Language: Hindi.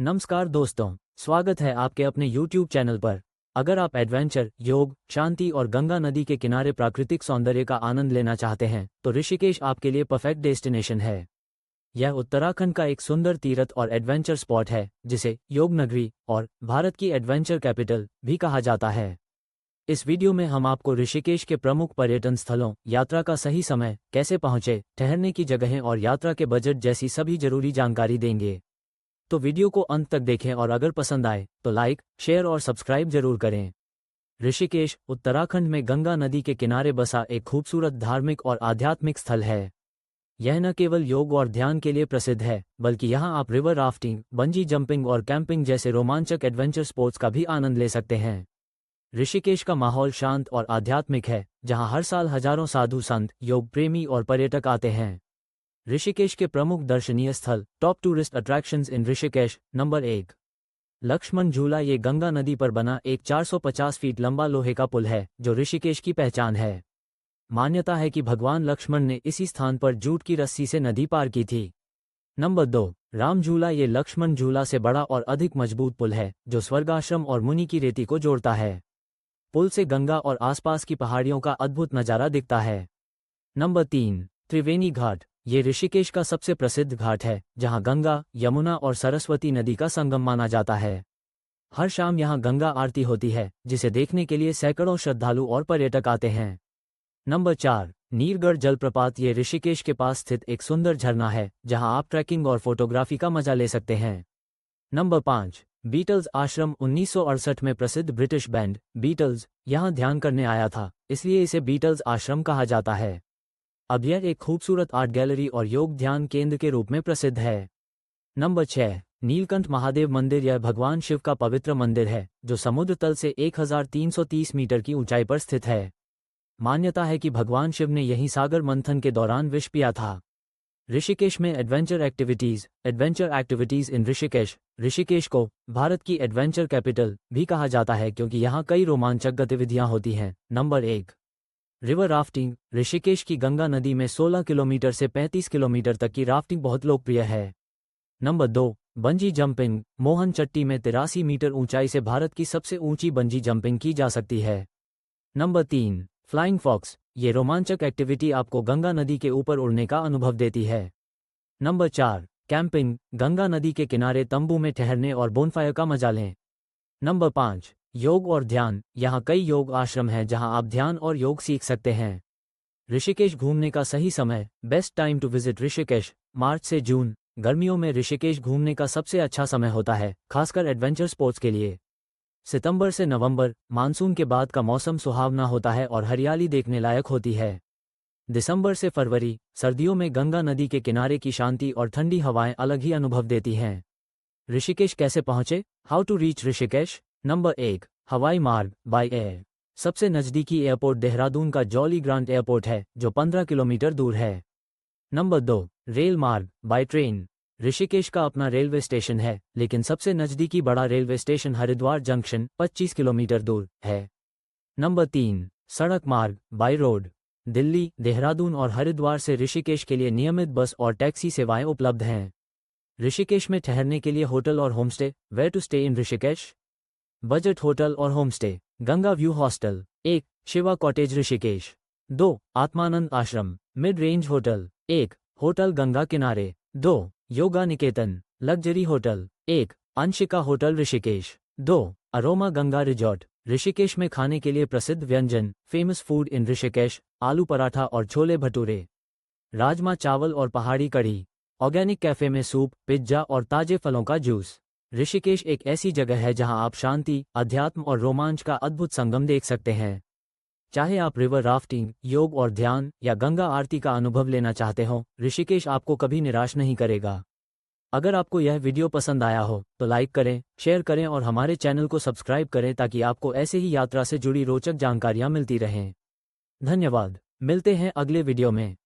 नमस्कार दोस्तों, स्वागत है आपके अपने YouTube चैनल पर। अगर आप एडवेंचर, योग, शांति और गंगा नदी के किनारे प्राकृतिक सौंदर्य का आनंद लेना चाहते हैं तो ऋषिकेश आपके लिए परफेक्ट डेस्टिनेशन है। यह उत्तराखंड का एक सुंदर तीर्थ और एडवेंचर स्पॉट है जिसे योग नगरी और भारत की एडवेंचर कैपिटल भी कहा जाता है। इस वीडियो में हम आपको ऋषिकेश के प्रमुख पर्यटन स्थलों, यात्रा का सही समय, कैसे पहुंचे, ठहरने की जगहें और यात्रा के बजट जैसी सभी जरूरी जानकारी देंगे। तो वीडियो को अंत तक देखें और अगर पसंद आए तो लाइक, शेयर और सब्सक्राइब जरूर करें। ऋषिकेश उत्तराखंड में गंगा नदी के किनारे बसा एक खूबसूरत धार्मिक और आध्यात्मिक स्थल है। यह न केवल योग और ध्यान के लिए प्रसिद्ध है, बल्कि यहाँ आप रिवर राफ्टिंग, बंजी जंपिंग और कैंपिंग जैसे रोमांचक एडवेंचर स्पोर्ट्स का भी आनंद ले सकते हैं। ऋषिकेश का माहौल शांत और आध्यात्मिक है, जहाँ हर साल हजारों साधु संत, योग प्रेमी और पर्यटक आते हैं। ऋषिकेश के प्रमुख दर्शनीय स्थल, टॉप टूरिस्ट अट्रैक्शंस इन ऋषिकेश। नंबर 1, लक्ष्मण झूला। ये गंगा नदी पर बना एक 450 फीट लंबा लोहे का पुल है जो ऋषिकेश की पहचान है। मान्यता है कि भगवान लक्ष्मण ने इसी स्थान पर जूट की रस्सी से नदी पार की थी। नंबर 2, राम झूला। ये लक्ष्मण झूला से बड़ा और अधिक मजबूत पुल है जो स्वर्गाश्रम और मुनि की रेती को जोड़ता है। पुल से गंगा और आसपास की पहाड़ियों का अद्भुत नजारा दिखता है। नंबर 3, त्रिवेणी घाट। ये ऋषिकेश का सबसे प्रसिद्ध घाट है जहां गंगा, यमुना और सरस्वती नदी का संगम माना जाता है। हर शाम यहां गंगा आरती होती है जिसे देखने के लिए सैकड़ों श्रद्धालु और पर्यटक आते हैं। नंबर 4, नीरगढ़ जलप्रपात। ये ऋषिकेश के पास स्थित एक सुंदर झरना है जहां आप ट्रैकिंग और फोटोग्राफी का मजा ले सकते हैं। नंबर 5, बीटल्स आश्रम। 1968 में प्रसिद्ध ब्रिटिश बैंड बीटल्स यहां ध्यान करने आया था, इसलिए इसे बीटल्स आश्रम कहा जाता है। अब यह एक खूबसूरत आर्ट गैलरी और योग ध्यान केंद्र के रूप में प्रसिद्ध है। नंबर 6, नीलकंठ महादेव मंदिर। यह भगवान शिव का पवित्र मंदिर है जो समुद्र तल से 1330 मीटर की ऊंचाई पर स्थित है। मान्यता है कि भगवान शिव ने यहीं सागर मंथन के दौरान विष पिया था। ऋषिकेश में adventure activities in Rishikesh. Rishikesh को भारत की एडवेंचर कैपिटल भी कहा जाता है क्योंकि यहाँ कई रोमांचक गतिविधियां होती हैं। Number 1, river rafting. ऋषिकेश की गंगा नदी में 16 किलोमीटर से 35 किलोमीटर तक की राफ्टिंग बहुत लोकप्रिय है। Number 2, bungee jumping. Mohan Chatti में 83 मीटर ऊंचाई से भारत की सबसे ऊंची बंजी जंपिंग की जा सकती है। Number 3, flying fox. ये रोमांचक एक्टिविटी आपको गंगा नदी के ऊपर उड़ने का अनुभव देती है। Number 4, camping. गंगा नदी के किनारे तंबू में ठहरने और बोनफायर का मजा लें। नंबर 5, योग और ध्यान। यहाँ कई योग आश्रम हैं जहाँ आप ध्यान और योग सीख सकते हैं। ऋषिकेश घूमने का सही समय। Best time to visit Rishikesh, March से जून। गर्मियों में ऋषिकेश घूमने का सबसे अच्छा समय होता है, खासकर एडवेंचर स्पोर्ट्स के लिए। सितंबर से नवंबर, मानसून के बाद का मौसम सुहावना होता है और हरियाली देखने लायक होती है। दिसंबर से फरवरी, सर्दियों में गंगा नदी के किनारे की शांति और ठंडी हवाएं अलग ही अनुभव देती हैं। ऋषिकेश कैसे पहुंचे? How to reach Rishikesh. Number 1, हवाई मार्ग, बाय एयर। सबसे नज़दीकी एयरपोर्ट देहरादून का जॉली ग्रांट एयरपोर्ट है जो 15 किलोमीटर दूर है। नंबर 2, रेल मार्ग, बाय ट्रेन। ऋषिकेश का अपना रेलवे स्टेशन है, लेकिन सबसे नज़दीकी बड़ा railway station Haridwar junction 25 kilometre दूर है। नंबर 3, सड़क मार्ग, बाय रोड। दिल्ली, देहरादून और हरिद्वार से ऋषिकेश के लिए नियमित बस और टैक्सी सेवाएं उपलब्ध हैं। ऋषिकेश में ठहरने के लिए होटल और homestay. Where to stay in Rishikesh. Budget hotel और homestay. Ganga view hostel. 1, Shiva cottage Rishikesh. 2, Atmanand ashram. Mid range hotel. 1, hotel Ganga किनारे। 2, yoga Niketan. Luxury hotel. 1, Anshika hotel Rishikesh. 2, aroma Ganga resort. Rishikesh में खाने के लिए प्रसिद्ध व्यंजन। फेमस फूड इन ऋषिकेश, आलू पराठा और छोले भटूरे, राजमा चावल और पहाड़ी कढ़ी। ऑर्गेनिक कैफे में सूप, पिज्जा और ताजे फलों का जूस। ऋषिकेश एक ऐसी जगह है जहां आप शांति, अध्यात्म और रोमांच का अद्भुत संगम देख सकते हैं। चाहे आप रिवर राफ्टिंग, योग और ध्यान या गंगा आरती का अनुभव लेना चाहते हो, ऋषिकेश आपको कभी निराश नहीं करेगा। अगर आपको यह वीडियो पसंद आया हो तो लाइक करें, शेयर करें और हमारे चैनल को सब्सक्राइब करें ताकि आपको ऐसे ही यात्रा से जुड़ी रोचक जानकारियां मिलती रहें। धन्यवाद। मिलते हैं अगले वीडियो में।